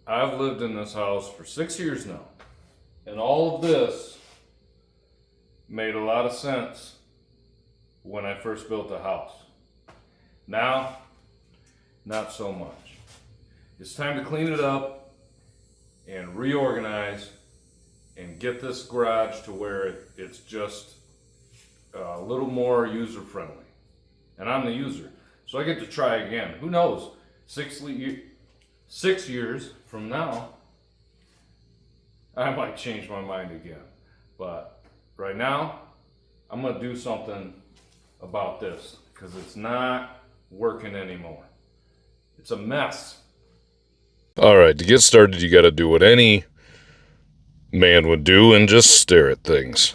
I've lived in this house for 6 years now, and all of this made a lot of sense when I first built the house. Now, not so much. It's time to clean it up and reorganize and get this garage to where it's just a little more user friendly. And I'm the user, so I get to try again. Who knows? 6 years from now, I might change my mind again. But right now, I'm gonna do something about this because it's not working anymore. It's a mess. All right, to get started, you got to do what any man would do and just stare at things.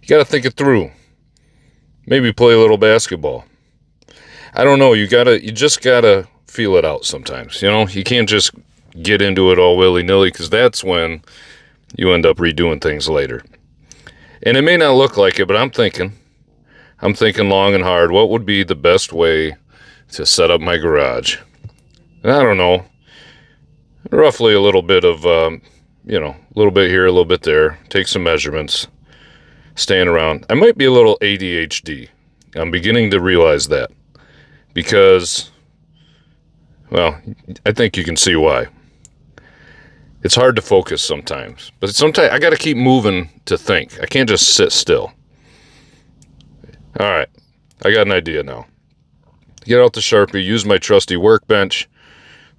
You got to think it through. Maybe play a little basketball. I don't know, you just got to feel it out sometimes. You know, you can't just get into it all willy-nilly because that's when you end up redoing things later. And it may not look like it, but I'm thinking long and hard, what would be the best way to set up my garage? And I don't know, roughly a little bit of, a little bit here, a little bit there, take some measurements, stand around. I might be a little ADHD. I'm beginning to realize that because, well, I think you can see why. It's hard to focus sometimes, but sometimes I got to keep moving to think. I can't just sit still. All right, I got an idea now. Get out the Sharpie, use my trusty workbench.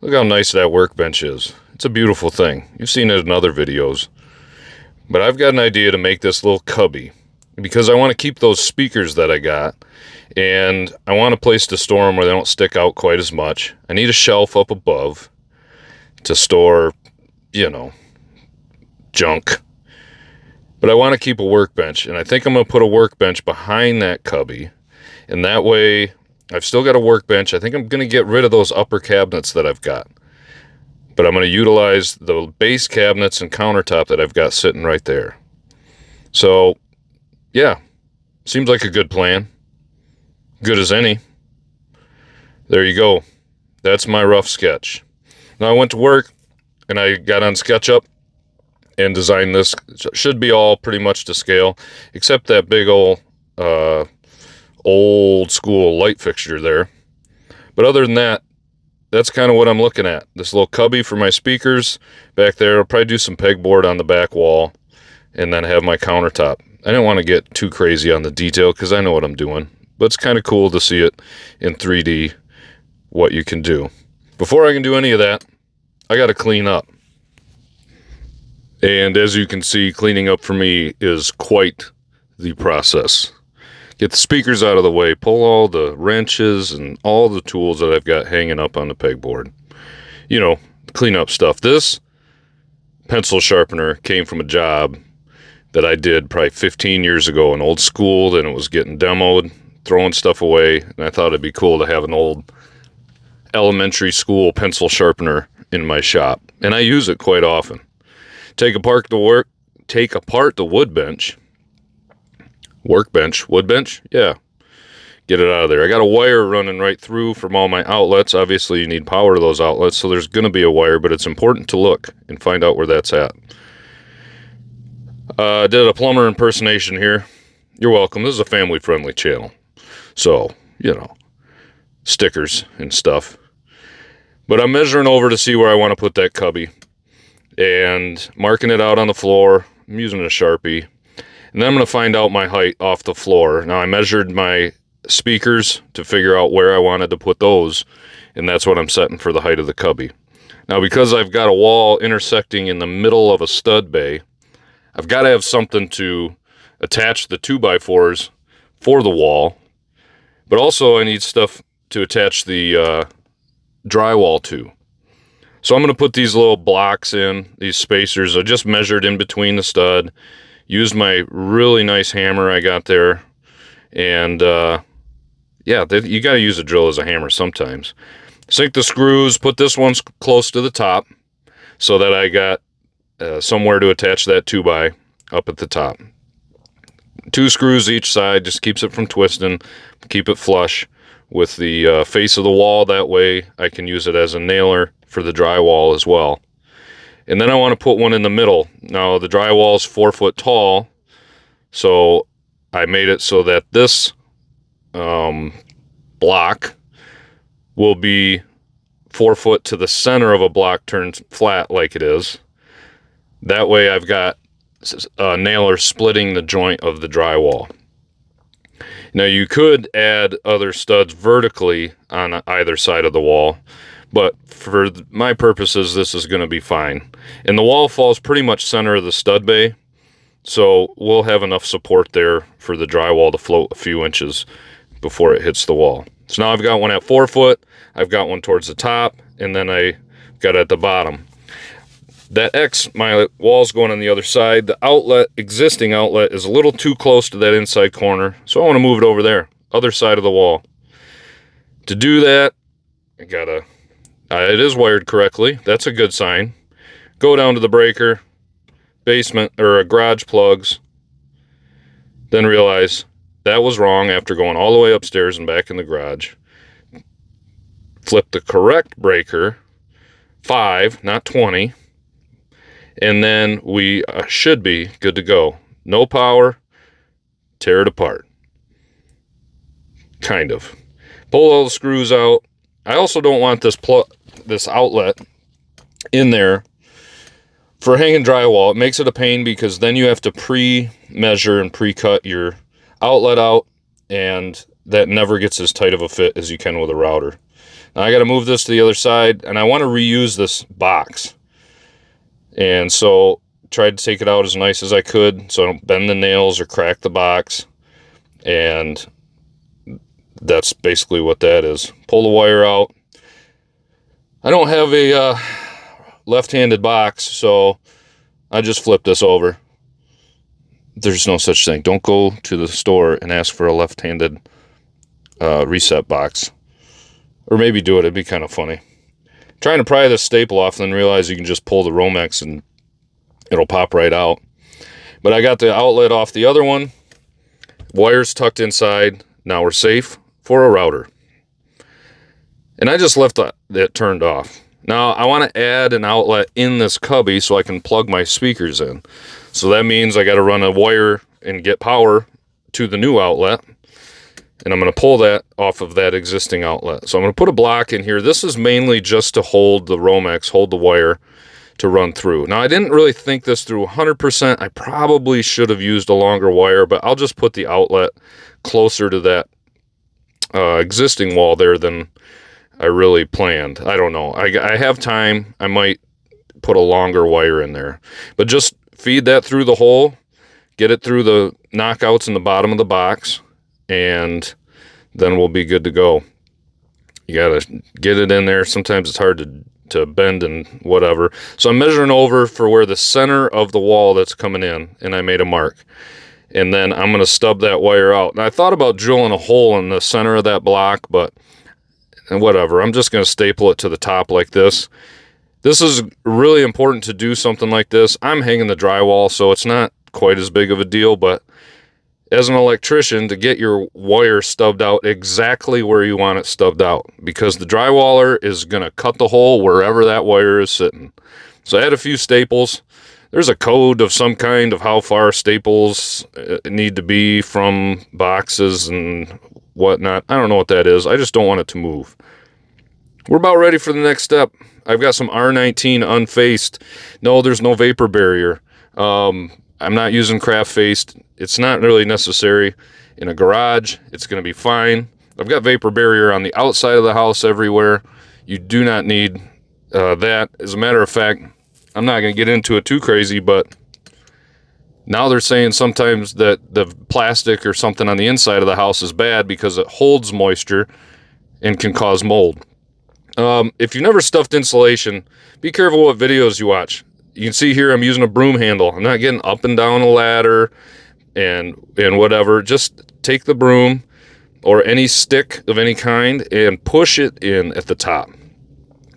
Look how nice that workbench is. It's a beautiful thing. You've seen it in other videos. But I've got an idea to make this little cubby because I want to keep those speakers that I got, and I want a place to store them where they don't stick out quite as much. I need a shelf up above to store, junk. But I want to keep a workbench, and I think I'm going to put a workbench behind that cubby, and that way I've still got a workbench. I think I'm going to get rid of those upper cabinets that I've got, but I'm going to utilize the base cabinets and countertop that I've got sitting right there. So, yeah, seems like a good plan. Good as any. There you go. That's my rough sketch. Now I went to work, and I got on SketchUp and designed this. Should be all pretty much to scale, except that big old school light fixture there. But other than that, that's kind of what I'm looking at. This little cubby for my speakers back there. I'll probably do some pegboard on the back wall and then have my countertop. I didn't want to get too crazy on the detail because I know what I'm doing, but it's kind of cool to see it in 3D, what you can do. Before I can do any of that, I got to clean up. And as you can see, cleaning up for me is quite the process. Get the speakers out of the way, pull all the wrenches and all the tools that I've got hanging up on the pegboard. Clean up stuff. This pencil sharpener came from a job that I did probably 15 years ago, an old school, and it was getting demoed, throwing stuff away, and I thought it'd be cool to have an old elementary school pencil sharpener in my shop, and I use it quite often. Take apart the woodbench, yeah. Get it out of there. I got a wire running right through from all my outlets. Obviously, you need power to those outlets, so there's going to be a wire, but it's important to look and find out where that's at. I did a plumber impersonation here. You're welcome. This is a family-friendly channel, so, stickers and stuff. But I'm measuring over to see where I want to put that cubby and marking it out on the floor. I'm using a Sharpie. And then I'm going to find out my height off the floor. Now, I measured my speakers to figure out where I wanted to put those, and that's what I'm setting for the height of the cubby. Now, because I've got a wall intersecting in the middle of a stud bay, I've got to have something to attach the 2x4s for the wall, but also I need stuff to attach the drywall to. So I'm going to put these little blocks in, these spacers. I just measured in between the stud, used my really nice hammer I got there, and you got to use a drill as a hammer sometimes. Sink the screws, put this one close to the top so that I got somewhere to attach that 2x up at the top. 2 screws each side, just keeps it from twisting, keep it flush with the face of the wall. That way I can use it as a nailer for the drywall as well. And then I want to put one in the middle. Now the drywall is 4 foot tall, so I made it so that this block will be 4 foot to the center of a block turned flat like it is. That way I've got a nailer splitting the joint of the drywall. Now you could add other studs vertically on either side of the wall, but for my purposes, this is going to be fine. And the wall falls pretty much center of the stud bay, so we'll have enough support there for the drywall to float a few inches before it hits the wall. So now I've got one at 4 foot, I've got one towards the top, and then I got at the bottom. That X, my wall's going on the other side. The outlet, existing outlet, is a little too close to that inside corner, so I want to move it over there, other side of the wall. To do that, I gotta, it is wired correctly. That's a good sign. Go down to the breaker, basement, or garage plugs, then realize that was wrong after going all the way upstairs and back in the garage. Flip the correct breaker, 5, not 20. And then we should be good to go. No power, tear it apart. Kind of. Pull all the screws out. I also don't want this outlet in there for hanging drywall. It makes it a pain because then you have to pre-measure and pre-cut your outlet out, and that never gets as tight of a fit as you can with a router. Now I got to move this to the other side, and I want to reuse this box. And so tried to take it out as nice as I could so I don't bend the nails or crack the box. And that's basically what that is. Pull the wire out. I don't have a left-handed box, so I just flip this over. There's no such thing. Don't go to the store and ask for a left-handed reset box. Or maybe do it. It'd be kind of funny. Trying to pry this staple off and then realize you can just pull the Romex and it'll pop right out. But I got the outlet off the other one. Wires tucked inside. Now we're safe for a router. And I just left it turned off. Now I want to add an outlet in this cubby so I can plug my speakers in. So that means I got to run a wire and get power to the new outlet. And I'm going to pull that off of that existing outlet. So I'm going to put a block in here. This is mainly just to hold the Romex, hold the wire to run through. Now, I didn't really think this through 100%. I probably should have used a longer wire, but I'll just put the outlet closer to that existing wall there than I really planned. I don't know. I have time. I might put a longer wire in there. But just feed that through the hole, get it through the knockouts in the bottom of the box, and then we'll be good to go. You gotta get it in there. Sometimes it's hard to bend and whatever. So I'm measuring over for where the center of the wall that's coming in, and I made a mark. And then I'm gonna stub that wire out. And I thought about drilling a hole in the center of that block, but whatever. I'm just gonna staple it to the top like this. This is really important to do something like this. I'm hanging the drywall, so it's not quite as big of a deal, but as an electrician, to get your wire stubbed out exactly where you want it stubbed out, because the drywaller is going to cut the hole wherever that wire is sitting. So I had a few staples. There's a code of some kind of how far staples need to be from boxes and whatnot. I don't know what that is. I just don't want it to move. We're about ready for the next step. I've got some R19 unfaced. No, there's no vapor barrier. I'm not using craft faced. It's not really necessary. In a garage, it's going to be fine. I've got vapor barrier on the outside of the house everywhere. You do not need that. As a matter of fact, I'm not going to get into it too crazy, but now they're saying sometimes that the plastic or something on the inside of the house is bad because it holds moisture and can cause mold. If you've never stuffed insulation, be careful what videos you watch. You can see here I'm using a broom handle. I'm not getting up and down a ladder and whatever. Just take the broom or any stick of any kind and push it in at the top.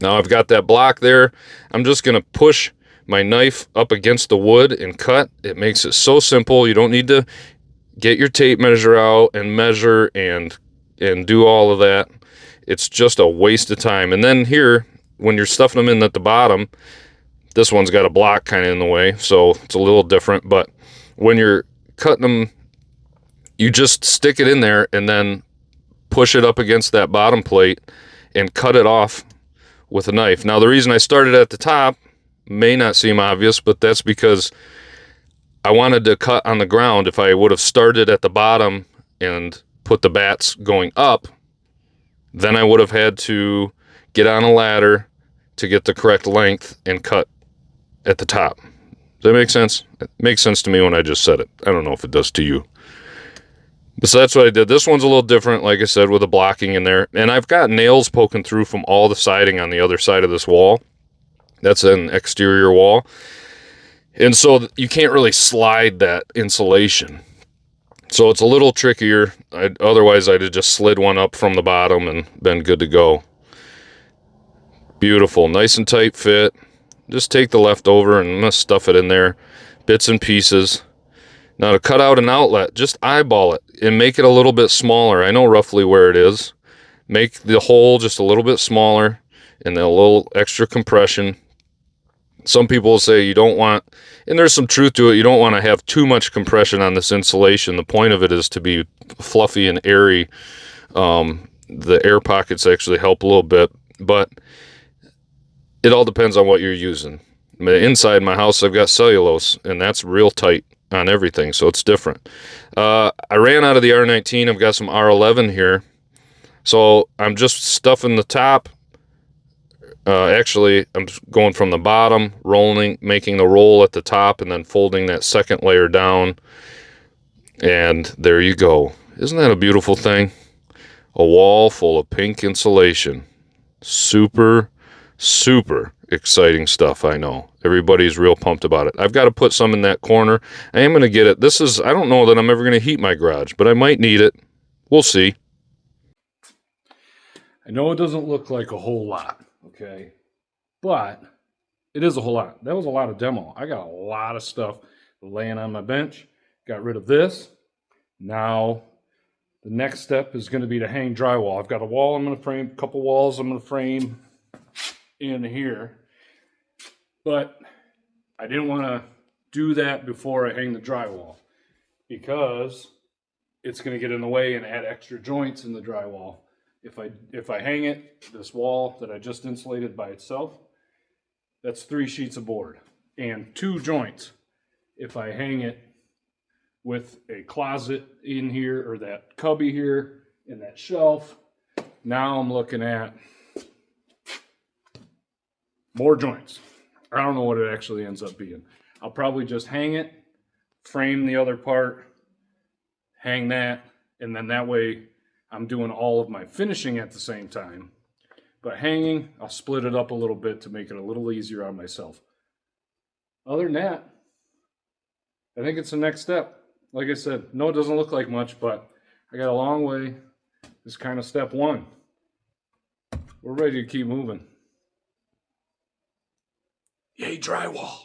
Now I've got that block there. I'm just going to push my knife up against the wood and cut. It makes it so simple. You don't need to get your tape measure out and measure and do all of that. It's just a waste of time. And then here, when you're stuffing them in at the bottom, This one's got a block kind of in the way, so it's a little different. But when you're cutting them, you just stick it in there and then push it up against that bottom plate and cut it off with a knife. Now, the reason I started at the top may not seem obvious, but that's because I wanted to cut on the ground. If I would have started at the bottom and put the bats going up, then I would have had to get on a ladder to get the correct length and cut at the top. Does that make sense? It makes sense to me when I just said it. I don't know if it does to you. But so that's what I did. This one's a little different, like I said, with the blocking in there. And I've got nails poking through from all the siding on the other side of this wall. That's an exterior wall. And so you can't really slide that insulation. So it's a little trickier. Otherwise, I'd have just slid one up from the bottom and been good to go. Beautiful. Nice and tight fit. Just take the leftover and I'm going to stuff it in there. Bits and pieces. Now to cut out an outlet, just eyeball it and make it a little bit smaller. I know roughly where it is. Make the hole just a little bit smaller and then a little extra compression. Some people will say you don't want, and there's some truth to it, you don't want to have too much compression on this insulation. The point of it is to be fluffy and airy. The air pockets actually help a little bit, but it all depends on what you're using. Inside my house, I've got cellulose, and that's real tight on everything, so it's different. I ran out of the R19. I've got some R11 here, so I'm just stuffing the top. Actually, I'm going from the bottom, making the roll at the top, and then folding that second layer down, and there you go. Isn't that a beautiful thing? A wall full of pink insulation. Super, super exciting stuff, I know. Everybody's real pumped about it. I've got to put some in that corner. I am going to get it. I don't know that I'm ever going to heat my garage, but I might need it. We'll see. I know it doesn't look like a whole lot, okay? But it is a whole lot. That was a lot of demo. I got a lot of stuff laying on my bench. Got rid of this. Now, the next step is going to be to hang drywall. I've got a wall I'm going to frame, a couple walls I'm going to frame in here. But I didn't want to do that before I hang the drywall because it's going to get in the way and add extra joints in the drywall. If I hang it, this wall that I just insulated by itself, that's 3 sheets of board and 2 joints. If I hang it with a closet in here or that cubby here and that shelf, now I'm looking at more joints. I don't know what it actually ends up being. I'll probably just hang it, frame the other part, hang that, and then that way I'm doing all of my finishing at the same time. But hanging, I'll split it up a little bit to make it a little easier on myself. Other than that, I think it's the next step. Like I said, no, it doesn't look like much, but I got a long way. This is kind of step 1. We're ready to keep moving. Yay, drywall.